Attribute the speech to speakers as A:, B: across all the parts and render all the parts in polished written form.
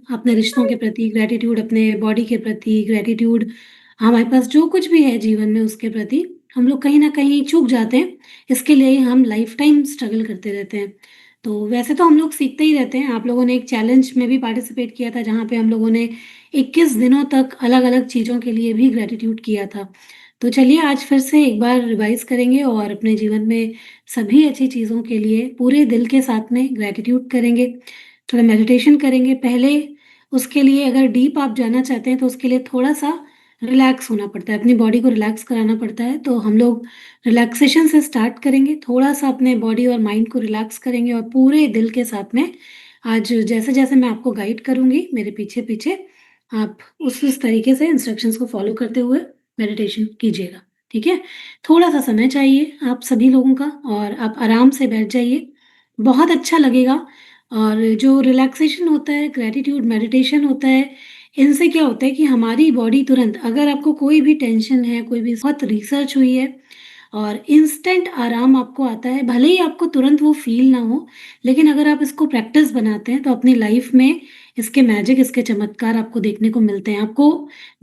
A: अपने रिश्तों के प्रति ग्रैटिट्यूड, अपने बॉडी के प्रति ग्रैटिट्यूड, हमारे पास जो कुछ भी है जीवन में उसके प्रति हम लोग कहीं न कहीं चूक जाते हैं। इसके लिए हम लाइफ़ टाइम स्ट्रगल करते रहते हैं। तो वैसे तो हम लोग सीखते ही रहते हैं। आप लोगों ने एक चैलेंज में भी पार्टिसिपेट किया था जहाँ पे हम लोगों ने 21 दिनों तक अलग-अलग चीज़ों के लिए भी ग्रैटिट्यूड किया था। तो चलिए आज फिर से एक बार रिवाइज़ करेंगे और अपने जीवन में सभी अच्छी चीज़ों के लिए पूरे दिल के साथ में ग्रैटिट्यूड करेंगे। थोड़ा मेडिटेशन करेंगे पहले। उसके लिए अगर डीप आप जाना चाहते हैं तो उसके लिए थोड़ा-सा रिलैक्स होना पड़ता है, अपनी बॉडी को रिलैक्स कराना पड़ता है। तो हम लोग रिलैक्सेशन से स्टार्ट करेंगे, थोड़ा-सा अपने बॉडी और माइंड को रिलैक्स करेंगे और पूरे दिल के साथ में आज जैसे-जैसे मैं आपको गाइड करूँगी मेरे पीछे-पीछे, आप उस तरीके से इंस्ट्रक्शंस को फ़ॉलो करते हुए मेडिटेशन कीजिएगा, ठीक है? थोड़ा-सा समय चाहिए आप सभी लोगों का और आप आराम से बैठ जाइए, बहुत अच्छा लगेगा। और जो रिलैक्सेशन होता है, ग्रैटिट्यूड मेडिटेशन होता है, इनसे क्या होता है कि हमारी बॉडी तुरंत अगर आपको कोई भी टेंशन है, कोई भी बहुत रिसर्च हुई है और इंस्टेंट आराम आपको आता है, भले ही आपको तुरंत वो फ़ील ना हो, लेकिन अगर आप इसको प्रैक्टिस बनाते हैं तो अपनी लाइफ़ में इसके मैजिक, इसके चमत्कार आपको देखने को मिलते हैं। आपको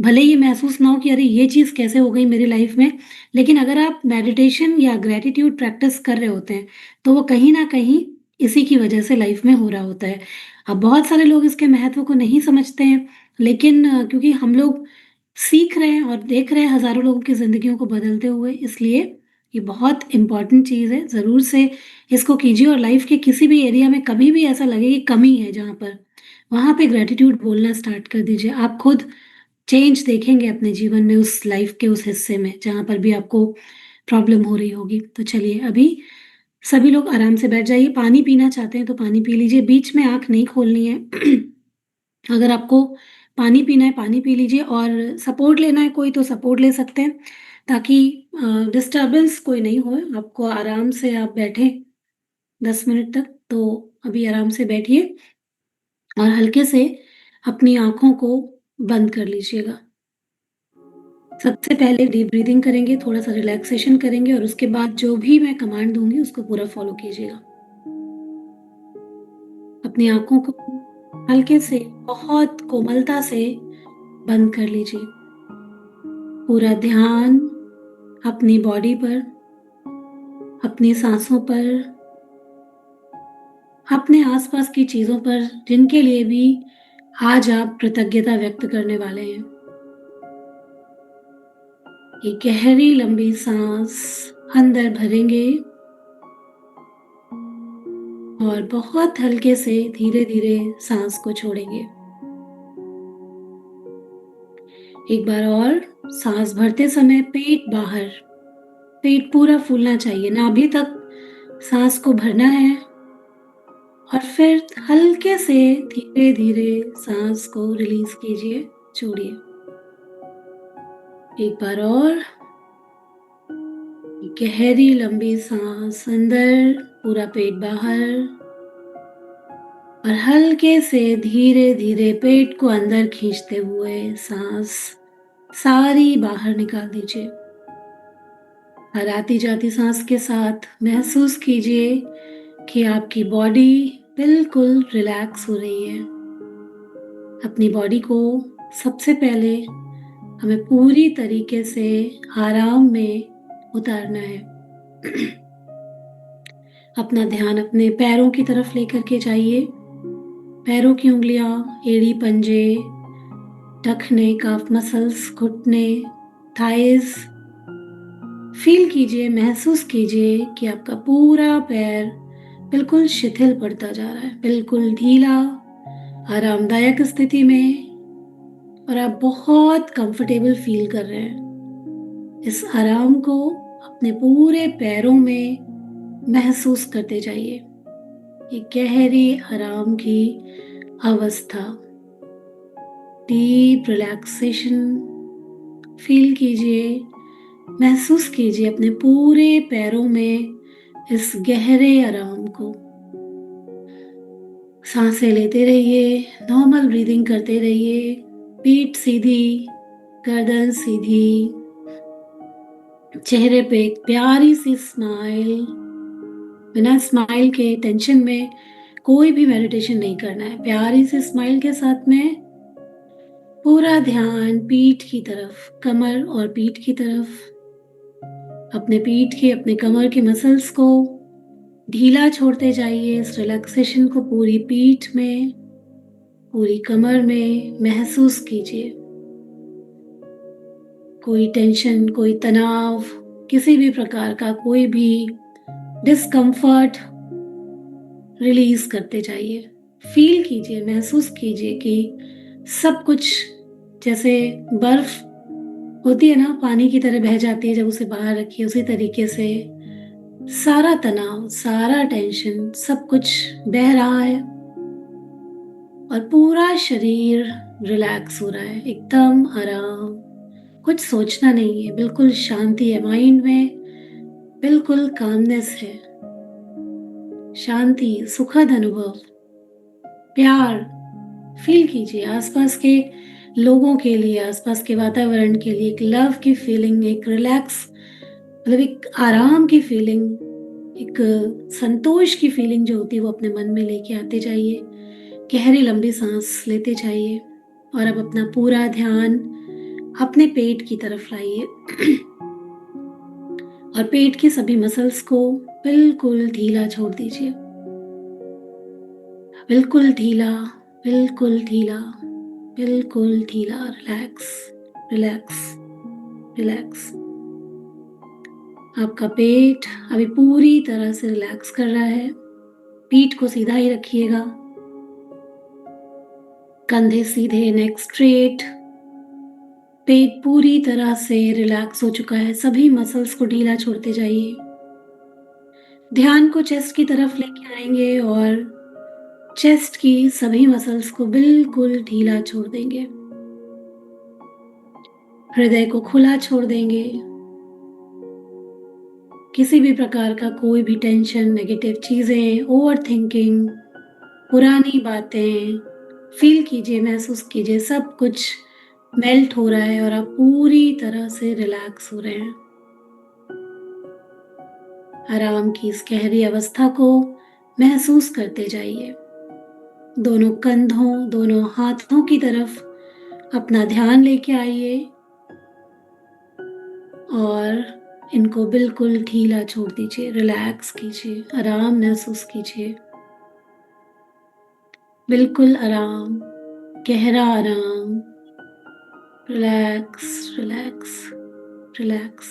A: भले ही महसूस ना हो कि अरे! ये चीज़ कैसे हो गई मेरी लाइफ़ में, लेकिन अगर आप मेडिटेशन या ग्रैटिट्यूड प्रैक्टिस कर रहे होते हैं, तो वो कहीं न कहीं इसी की वजह से लाइफ़ में हो रहा होता है। अब बहुत सारे लोग इसके महत्व को नहीं समझते हैं, लेकिन क्योंकि हम लोग सीख रहे हैं और देख रहे हैं हज़ारों लोगों की ज़िंदगियों को बदलते हुए, इसलिए ये बहुत इम्पोर्टेंट चीज़ है। ज़रूर से इसको कीजिए और लाइफ़ के किसी भी एरिया में कभी भी ऐसा लगे कि कमी है जहाँ पर, वहाँ पे ग्रैटिट्यूड बोलना स्टार्ट कर दीजिए। आप खुद चेंज देखेंगे अपने जीवन में उस लाइफ़ के उस हिस्से में, जहाँ पर भी आपको प्रॉब्लम हो रही होगी। तो चलिए अभी सभी लोग आराम से बैठ जाइए, पानी पीना चाहते हैं तो पानी पी लीजिए, बीच में आँख नहीं खोलनी है। अगर आपको पानी पीना है, पानी पी लीजिए और सपोर्ट लेना है कोई तो सपोर्ट ले सकते हैं, ताकि डिस्टर्बेंस कोई नहीं होए, आपको आराम से आप बैठें 10 मिनट तक। तो अभी आराम से बैठिए और हल्के से अपनी आँखों को बंद कर लीजिएगा। सबसे पहले डीप ब्रीथिंग करेंगे, थोड़ा-सा रिलैक्सेशन करेंगे और उसके बाद जो भी मैं कमांड दूँगी उसको पूरा फ़ॉलो कीजिएगा। अपनी आँखों को हल्के से, बहुत कोमलता से बंद कर लीजिए। पूरा ध्यान अपनी बॉडी पर, अपनी साँसों पर, अपने आस-पास की चीज़ों पर जिनके लिए भी आज आप कृतज्ञता व्यक्त करने वाले हैं। एक गहरी लंबी साँस अंदर भरेंगे और बहुत हल्के से धीरे-धीरे साँस को छोड़ेंगे। एक बार और साँस भरते समय पेट बाहर, पेट पूरा फूलना चाहिए, नाभि तक साँस को भरना है और फिर हल्के से धीरे-धीरे साँस को रिलीज़ कीजिए, छोड़िए। एक बार और गहरी लंबी साँस अंदर, पूरा पेट बाहर और हल्के से धीरे-धीरे पेट को अंदर खींचते हुए साँस सारी बाहर निकाल दीजिए। और आती-जाती साँस के साथ महसूस कीजिए कि आपकी बॉडी बिल्कुल रिलैक्स हो रही है। अपनी बॉडी को सबसे पहले हमें पूरी तरीके से आराम में उतारना है। अपना ध्यान अपने पैरों की तरफ लेकर के जाइए। पैरों की उँगलियाँ, एड़ी पंजे, टखने, काफ मसल्स, घुटने, थाइज़ फ़ील कीजिए, महसूस कीजिए कि आपका पूरा पैर बिल्कुल शिथिल पड़ता जा रहा है, बिल्कुल ढीला, आरामदायक स्थिति में और आप बहुत कंफर्टेबल फ़ील कर रहे हैं। इस आराम को अपने पूरे पैरों में महसूस करते जाइए। एक गहरी आराम की अवस्था, डीप रिलैक्सेशन फ़ील कीजिए, महसूस कीजिए अपने पूरे पैरों में इस गहरे आराम को। सांसें लेते रहिए, नॉर्मल ब्रीदिंग करते रहिए, पीठ सीधी, गर्दन सीधी, चेहरे पे एक प्यारी सी स्माइल। बिना स्माइल के टेंशन में कोई भी मेडिटेशन नहीं करना है। प्यारी सी स्माइल के साथ में पूरा ध्यान पीठ की तरफ, कमर और पीठ की तरफ, अपने पीठ के, अपने कमर के मसल्स को ढीला छोड़ते जाइए। इस रिलैक्सेशन को पूरी पीठ में, पूरी कमर में महसूस कीजिए। कोई टेंशन, कोई तनाव, किसी भी प्रकार का कोई भी डिस्कम्फर्ट रिलीज करते जाइए। फील कीजिए, महसूस कीजिए कि सब कुछ जैसे बर्फ होती है ना, पानी की तरह बह जाती है जब उसे बाहर रखिए, उसी तरीके से सारा तनाव, सारा टेंशन, सब कुछ बह रहा है और पूरा शरीर रिलैक्स हो रहा है, एकदम आराम। कुछ सोचना नहीं है, बिल्कुल शांति है माइंड में, बिल्कुल कामनेस है, शांति, सुखद अनुभव, प्यार फील कीजिए। आसपास के लोगों के लिए, आसपास के वातावरण के लिए एक लव की फीलिंग, एक रिलैक्स, मतलब एक आराम की फीलिंग, एक संतोष की फीलिंग जो होती है वो अपने मन में लेके आते जाइए। गहरी लंबी सांस लेते जाइए और अब अपना पूरा ध्यान अपने पेट की तरफ लाइए और पेट के सभी मसल्स को बिल्कुल ढीला छोड़ दीजिए। बिल्कुल ढीला, बिल्कुल ढीला, बिल्कुल ढीला। Relax, relax, relax. आपका पेट अभी पूरी तरह से रिलैक्स कर रहा है। पीठ को सीधा ही रखिएगा, कंधे सीधे, नेक स्ट्रेट। पेट पूरी तरह से रिलैक्स हो चुका है। सभी मसल्स को ढीला छोड़ते जाइए। ध्यान को चेस्ट की तरफ लेके आएंगे और चेस्ट की सभी मसल्स को बिल्कुल ढीला छोड़ देंगे। हृदय को खुला छोड़ देंगे। किसी भी प्रकार का कोई भी टेंशन, नेगेटिव चीजें, ओवर थिंकिंग, पुरानी बातें फील कीजिए, महसूस कीजिए, सब कुछ मेल्ट हो रहा है और आप पूरी तरह से रिलैक्स हो रहे हैं। आराम की इस गहरी अवस्था को महसूस करते जाइए। दोनों कंधों, दोनों हाथों की तरफ अपना ध्यान लेके आइए और इनको बिल्कुल ढीला छोड़ दीजिए। रिलैक्स कीजिए, आराम महसूस कीजिए, बिल्कुल आराम, गहरा आराम। Relax, relax, relax.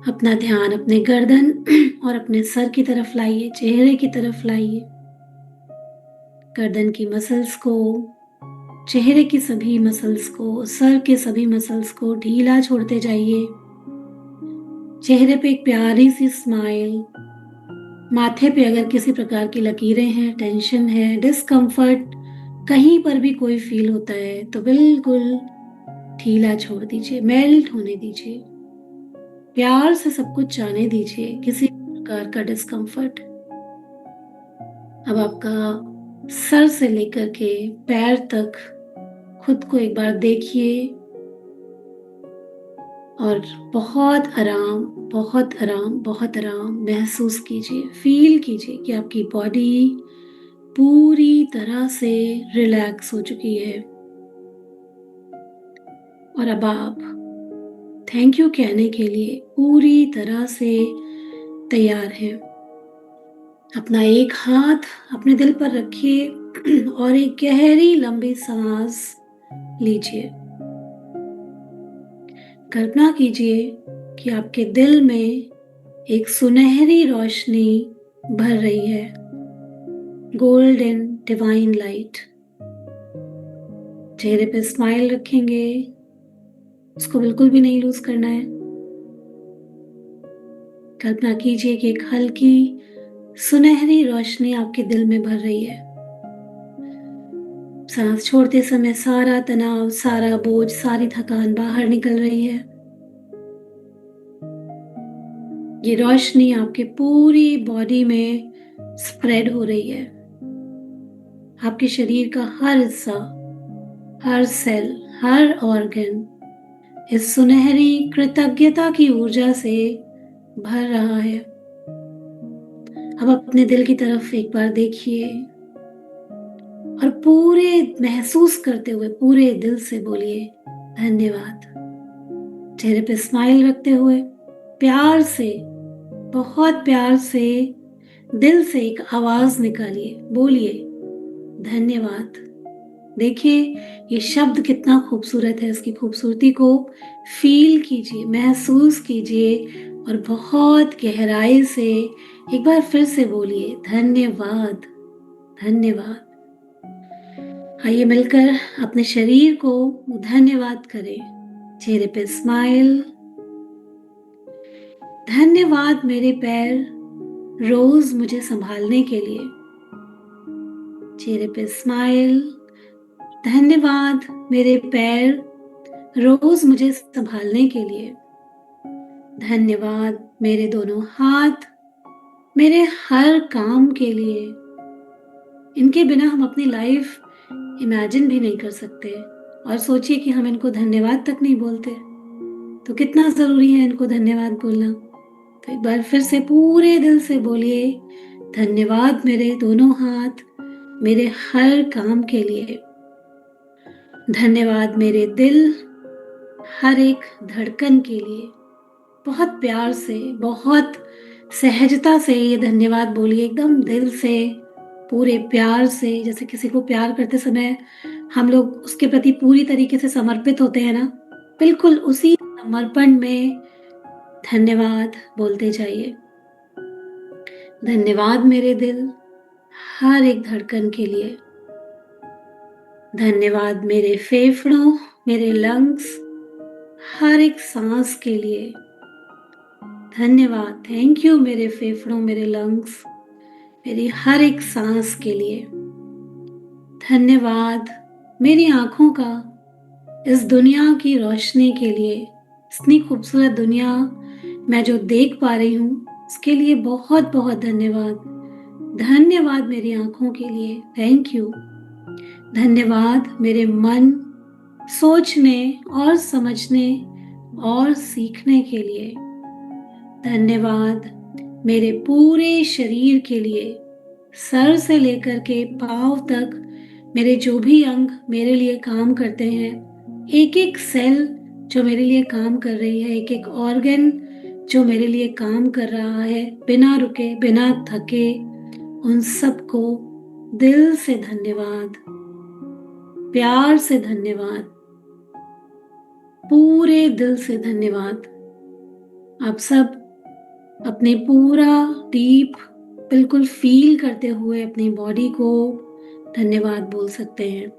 A: अपना ध्यान अपने गर्दन और अपने सर की तरफ लाइए, चेहरे की तरफ लाइए। गर्दन की मसल्स को, चेहरे की सभी मसल्स को, सर के सभी मसल्स को ढीला छोड़ते जाइए। चेहरे पे एक प्यारी सी स्माइल। माथे पे अगर किसी प्रकार की लकीरें हैं, टेंशन है, डिस्कम्फर्ट कहीं पर भी कोई फील होता है तो बिल्कुल ढीला छोड़ दीजिए, मेल्ट होने दीजिए। प्यार से सब कुछ जाने दीजिए, किसी प्रकार का डिस्कम्फर्ट। अब आपका सर से लेकर के पैर तक खुद को एक बार देखिए और बहुत आराम, बहुत आराम, बहुत आराम महसूस कीजिए। फील कीजिए कि आपकी बॉडी पूरी तरह से रिलैक्स हो चुकी है और अब आप थैंक यू कहने के लिए पूरी तरह से तैयार हैं। अपना एक हाथ अपने दिल पर रखिए और एक गहरी लंबी सांस लीजिए। कल्पना कीजिए कि आपके दिल में एक सुनहरी रोशनी भर रही है, गोल्डन डिवाइन लाइट। चेहरे पे स्माइल रखेंगे, उसको बिल्कुल भी नहीं लूज करना है। कल्पना कीजिए कि एक हल्की सुनहरी रोशनी आपके दिल में भर रही है। सांस छोड़ते समय सारा तनाव, सारा बोझ, सारी थकान बाहर निकल रही है। ये रोशनी आपके पूरी बॉडी में स्प्रेड हो रही है। आपके शरीर का हर हिस्सा, हर सेल, हर ऑर्गन इस सुनहरी कृतज्ञता की ऊर्जा से भर रहा है। अब अपने दिल की तरफ एक बार देखिए और पूरे महसूस करते हुए पूरे दिल से बोलिए धन्यवाद। चेहरे पे स्माइल रखते हुए प्यार से, बहुत प्यार से दिल से एक आवाज निकालिए, बोलिए धन्यवाद। देखिए ये शब्द कितना खूबसूरत है, इसकी खूबसूरती को फील कीजिए, महसूस कीजिए और बहुत गहराई से एक बार फिर से बोलिए धन्यवाद, धन्यवाद। आइए मिलकर अपने शरीर को धन्यवाद करें। चेहरे पे स्माइल। धन्यवाद मेरे पैर रोज मुझे संभालने के लिए। चेहरे पे स्माइल। धन्यवाद मेरे पैर रोज मुझे संभालने के लिए। धन्यवाद मेरे दोनों हाथ मेरे हर काम के लिए। इनके बिना हम अपनी लाइफ इमेजिन भी नहीं कर सकते। और सोचिए कि हम इनको धन्यवाद तक नहीं बोलते, तो कितना जरूरी है इनको धन्यवाद बोलना। तो एक बार फिर से पूरे दिल से बोलिए धन्यवाद मेरे दोनों हाथ मेरे हर काम के लिए। धन्यवाद मेरे दिल हर एक धड़कन के लिए। बहुत प्यार से, बहुत सहजता से ये धन्यवाद बोलिए, एकदम दिल से, पूरे प्यार से। जैसे किसी को प्यार करते समय हम लोग उसके प्रति पूरी तरीके से समर्पित होते हैं ना, बिल्कुल उसी समर्पण में धन्यवाद बोलते जाइए। धन्यवाद मेरे दिल हर एक धड़कन के लिए। धन्यवाद मेरे फेफड़ों मेरे लंग्स हर एक सांस के लिए। धन्यवाद, थैंक यू मेरे फेफड़ों मेरे लंग्स मेरी हर एक सांस के लिए। धन्यवाद मेरी आंखों का इस दुनिया की रोशनी के लिए। इतनी खूबसूरत दुनिया मैं जो देख पा रही हूँ उसके लिए बहुत बहुत धन्यवाद। धन्यवाद मेरी आंखों के लिए, थैंक यू। धन्यवाद मेरे मन सोचने और समझने और सीखने के लिए। धन्यवाद मेरे पूरे शरीर के लिए, सर से लेकर के पांव तक मेरे जो भी अंग मेरे लिए काम करते हैं, एक एक सेल जो मेरे लिए काम कर रही है, एक एक ऑर्गन जो मेरे लिए काम कर रहा है बिना रुके बिना थके, उन सबको दिल से धन्यवाद, प्यार से धन्यवाद, पूरे दिल से धन्यवाद। आप सब अपने पूरा डीप बिल्कुल फील करते हुए अपनी बॉडी को धन्यवाद बोल सकते हैं।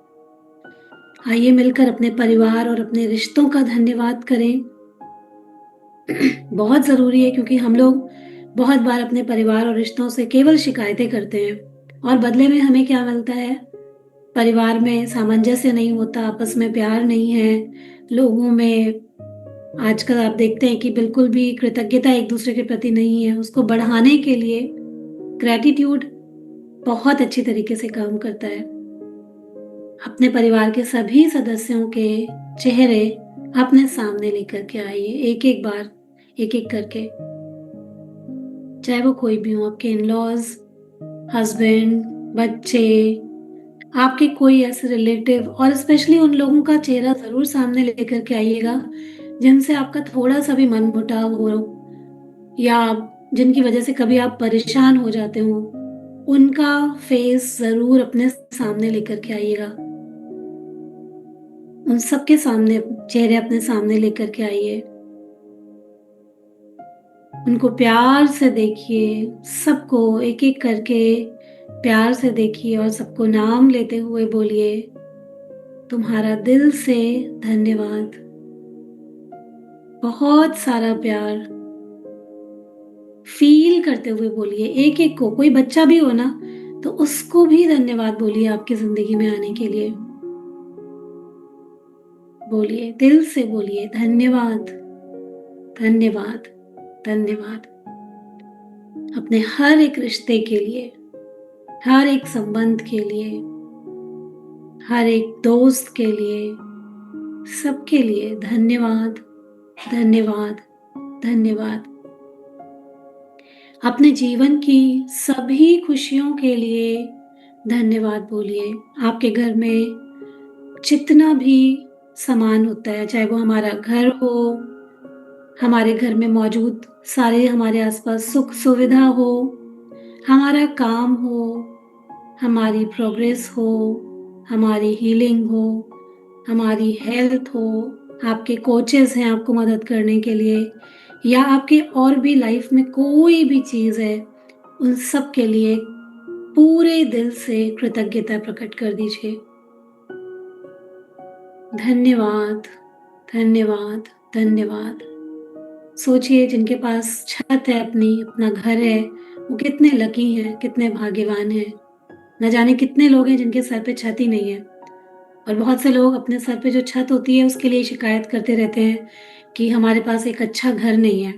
A: आइए मिलकर अपने परिवार और अपने रिश्तों का धन्यवाद करें। बहुत ज़रूरी है, क्योंकि हम लोग बहुत बार अपने परिवार और रिश्तों से केवल शिकायतें करते हैं और बदले में हमें क्या मिलता है? परिवार में सामंजस्य नहीं होता, आपस में प्यार नहीं है, लोगों में आजकल आप देखते हैं कि बिल्कुल भी कृतज्ञता एक दूसरे के प्रति नहीं है। उसको बढ़ाने के लिए ग्रैटिट्यूड बहुत अच्छी तरीके से काम करता है। अपने परिवार के सभी सदस्यों के चेहरे अपने सामने लेकर के आइए, एक एक बार, एक एक करके। चाहे वो कोई भी हो, आपके इन-लॉज, हस्बैंड, बच्चे, आपके कोई ऐसे रिलेटिव, और स्पेशली उन लोगों का चेहरा जरूर सामने लेकर के आइएगा जिनसे आपका थोड़ा सा भी मनमुटाव हो या जिनकी वजह से कभी आप परेशान हो जाते हो। उनका फेस जरूर अपने सामने लेकर के आइएगा। उन सबके सामने चेहरे अपने सामने लेकर के आइए। उनको प्यार से देखिए, सबको एक एक करके प्यार से देखिए और सबको नाम लेते हुए बोलिए तुम्हारा दिल से धन्यवाद। बहुत सारा प्यार फील करते हुए बोलिए एक एक को। कोई बच्चा भी हो ना, तो उसको भी धन्यवाद बोलिए आपकी जिंदगी में आने के लिए। बोलिए, दिल से बोलिए धन्यवाद, धन्यवाद, धन्यवाद। अपने हर एक रिश्ते के लिए, हर एक संबंध के लिए, हर एक दोस्त के लिए, सबके लिए धन्यवाद, धन्यवाद, धन्यवाद। अपने जीवन की सभी खुशियों के लिए धन्यवाद बोलिए। आपके घर में जितना भी सामान होता है, चाहे वो हमारा घर हो, हमारे घर में मौजूद सारे हमारे आसपास सुख-सुविधा हो, हमारा काम हो, हमारी प्रोग्रेस हो, हमारी हीलिंग हो, हमारी हेल्थ हो, आपके कोचेज़ हैं आपको मदद करने के लिए या आपके और भी लाइफ में कोई भी चीज़ है, उन सब के लिए पूरे दिल से कृतज्ञता प्रकट कर दीजिए। धन्यवाद, धन्यवाद, धन्यवाद। सोचिए जिनके पास छत है अपनी, अपना घर है, वो कितने लकी हैं, कितने भाग्यवान हैं। न जाने कितने लोग हैं जिनके सर पे छत ही नहीं है और बहुत से लोग अपने सर पे जो छत होती है उसके लिए शिकायत करते रहते हैं कि हमारे पास एक अच्छा घर नहीं है।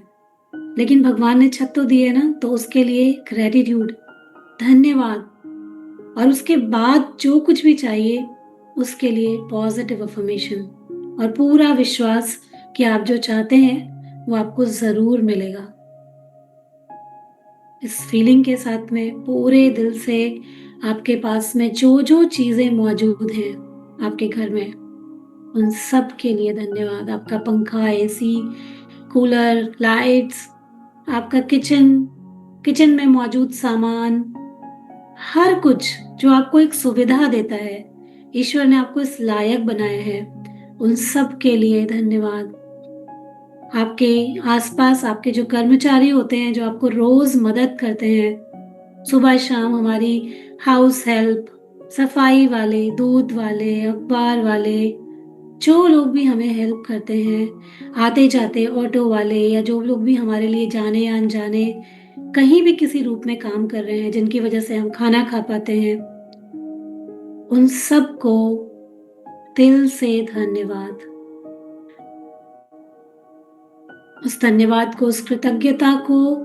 A: लेकिन भगवान ने छत तो दी है ना, तो उसके लिए ग्रैटिट्यूड, धन्यवाद और उसके बाद जो कुछ भी चाहिए उसके लिए पॉजिटिव अफ़र्मेशन और पूरा विश्वास कि आप जो चाहते हैं वो आपको ज़रूर मिलेगा। इस फीलिंग के साथ में पूरे दिल से आपके पास में जो-जो चीज़ें मौजूद हैं आपके घर में, उन सब के लिए धन्यवाद। आपका पंखा, एसी, कूलर, लाइट्स, आपका किचन, किचन में मौजूद सामान, हर कुछ जो आपको एक सुविधा देता है, ईश्वर ने आपको इस लायक बनाया है, उन सब के लिए धन्यवाद। आपके आसपास आपके जो कर्मचारी होते हैं, जो आपको रोज़ मदद करते हैं, सुबह-शाम हमारी हाउस हेल्प, सफाई वाले, दूध वाले, अखबार वाले, जो लोग भी हमें हेल्प करते हैं, आते-जाते ऑटो वाले या जो लोग भी हमारे लिए जाने या अनजाने कहीं भी किसी रूप में काम कर रहे हैं, जिनकी वजह से हम खाना खा पाते हैं, उन सबको दिल से धन्यवाद। उस धन्यवाद को, उस कृतज्ञता को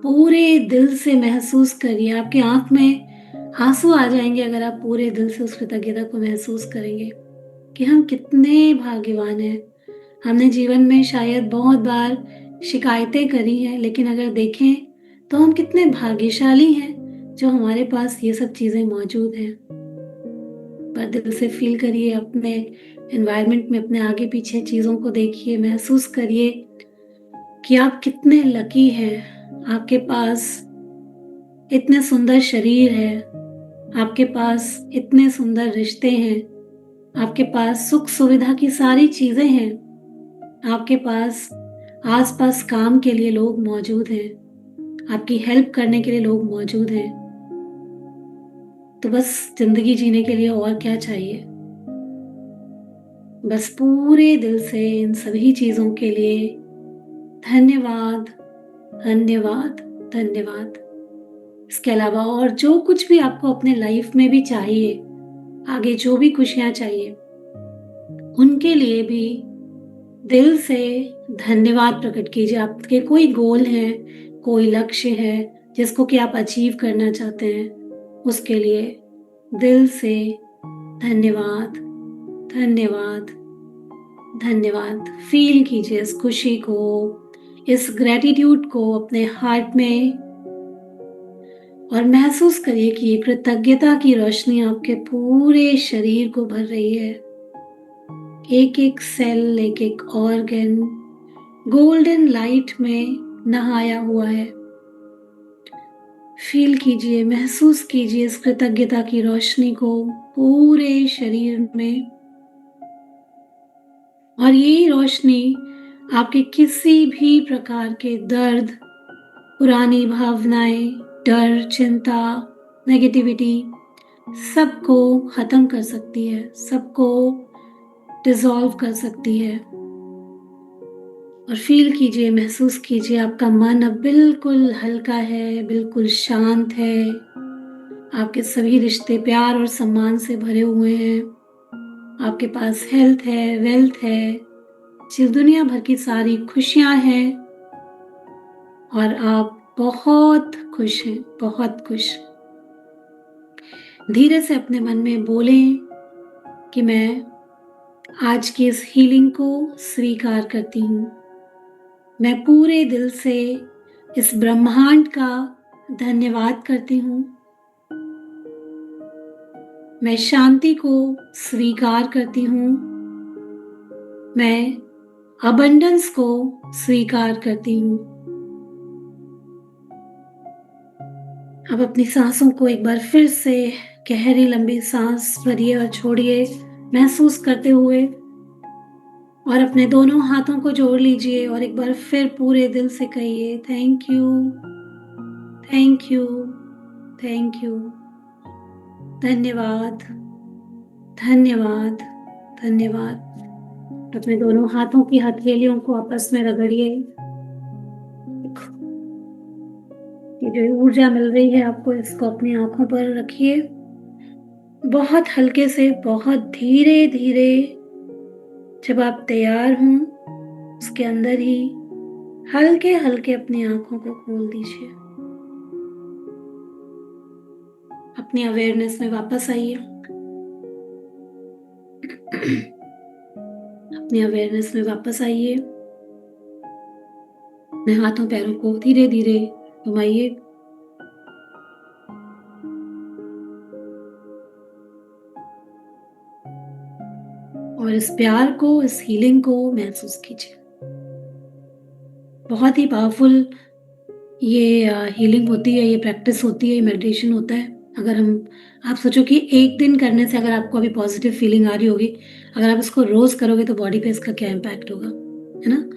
A: पूरे दिल से महसूस करिए। आपकी आँख में आँसू आ जाएँगे अगर आप पूरे दिल से उस कृतज्ञता को महसूस करेंगे कि हम कितने भाग्यवान हैं। हमने जीवन में शायद बहुत बार शिकायतें करी हैं, लेकिन अगर देखें तो हम कितने भाग्यशाली हैं जो हमारे पास ये सब चीज़ें मौजूद हैं। पर दिल से फ़ील करिए, अपने एनवायरनमेंट में अपने आगे-पीछे चीज़ों को देखिए, महसूस करिए कि आप कितने लकी हैं। आपके पास इतने सुंदर शरीर है, आपके पास इतने सुंदर रिश्ते हैं, आपके पास सुख-सुविधा की सारी चीज़ें हैं, आपके पास आस-पास काम के लिए लोग मौजूद हैं, आपकी हेल्प करने के लिए लोग मौजूद हैं। तो बस ज़िंदगी जीने के लिए और क्या चाहिए? बस पूरे दिल से इन सभी चीज़ों के लिए धन्यवाद, धन्यवाद, धन्यवाद। इसके अलावा और जो कुछ भी आपको अपने लाइफ में भी चाहिए, आगे जो भी खुशियाँ चाहिए, उनके लिए भी दिल से धन्यवाद प्रकट कीजिए। आपके कोई गोल है, कोई लक्ष्य है, जिसको कि आप अचीव करना चाहते हैं, उसके लिए दिल से धन्यवाद, धन्यवाद, धन्यवाद। फ़ील कीजिए इस खुशी को, इस ग्रैटिट्यूड को अपने हार्ट में और महसूस करिए कि ये कृतज्ञता की रोशनी आपके पूरे शरीर को भर रही है। एक-एक सेल, एक-एक ऑर्गन गोल्डन लाइट में नहाया हुआ है। फ़ील कीजिए, महसूस कीजिए इस कृतज्ञता की रोशनी को पूरे शरीर में और यही रोशनी आपके किसी भी प्रकार के दर्द, पुरानी भावनाएं, डर, चिंता, नेगेटिविटी सबको ख़त्म कर सकती है, सबको डिसॉल्व कर सकती है। और फ़ील कीजिए, महसूस कीजिए आपका मन अब बिल्कुल हल्का है, बिल्कुल शांत है। आपके सभी रिश्ते प्यार और सम्मान से भरे हुए हैं। आपके पास हेल्थ है, वेल्थ है, दुनिया भर की सारी खुशियाँ हैं और आप बहुत खुश हैं, बहुत खुश। धीरे से अपने मन में बोलें कि मैं आज की इस हीलिंग को स्वीकार करती हूँ। मैं पूरे दिल से इस ब्रह्मांड का धन्यवाद करती हूँ। मैं शांति को स्वीकार करती हूँ। मैं अबंडेंस को स्वीकार करती हूँ। अब अपनी सांसों को एक बार फिर से गहरी लंबी सांस भरिए और छोड़िए, महसूस करते हुए, और अपने दोनों हाथों को जोड़ लीजिए और एक बार फिर पूरे दिल से कहिए thank you, thank you, thank you, धन्यवाद, धन्यवाद, धन्यवाद। अपने दोनों हाथों की हथेलियों को आपस में रगड़िए। ये जो ऊर्जा मिल रही है आपको, इसको अपनी आंखों पर रखिए। बहुत हल्के से, बहुत धीरे धीरे, जब आप तैयार हों उसके अंदर ही हल्के हल्के अपनी आंखों को खोल दीजिए। अपनी अवेयरनेस में वापस आइए। अपनी अवेयरनेस में वापस आइए। अपने हाथों पैरों को धीरे धीरे घुमाइए। और इस प्यार को, इस हीलिंग को महसूस कीजिए। बहुत ही पावरफुल ये हीलिंग होती है, ये प्रैक्टिस होती है, ये मेडिटेशन होता है। अगर हम आप सोचो कि एक दिन करने से अगर आपको अभी पॉजिटिव फीलिंग आ रही होगी, अगर आप इसको रोज़ करोगे तो बॉडी पे इसका क्या इम्पैक्ट होगा, है ना?